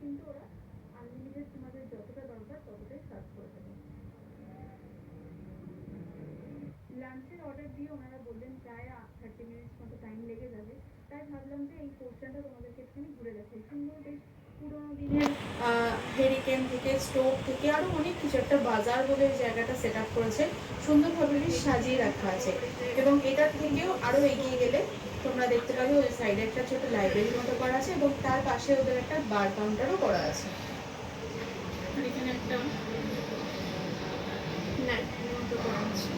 কিন্তু ওরা আনলিমিটেড তোমাদের যতটা দরকার ততটাই সার্ভ করে দেবে। লাঞ্চের অর্ডার দিয়ে ওনারা বললেন প্রায় 30 মিনিটস মতো টাইম লেগে যাবে, তাই ভাবলাম যে এই পোর্শনটা তোমাদেরকে একটুখানি ঘুরে দেখাই। সুন্দর বেশ পুরোনো দিনের হেরিকেন থেকে স্টোভ থেকে আরও অনেক কিছু, একটা বাজার বলে জায়গাটা সেট আপ করেছে, সুন্দরভাবে বেশ সাজিয়ে রাখা আছে। এবং এটার থেকেও আরও এগিয়ে গেলে তোমরা দেখতে পাবে ওই সাইডে একটা ছোট লাইব্রেরির মতো করা আছে এবং তার পাশে ওদের একটা বার কাউন্টারও করা আছে। আর এখানে একটা ন্যাপকিন মতো করা আছে।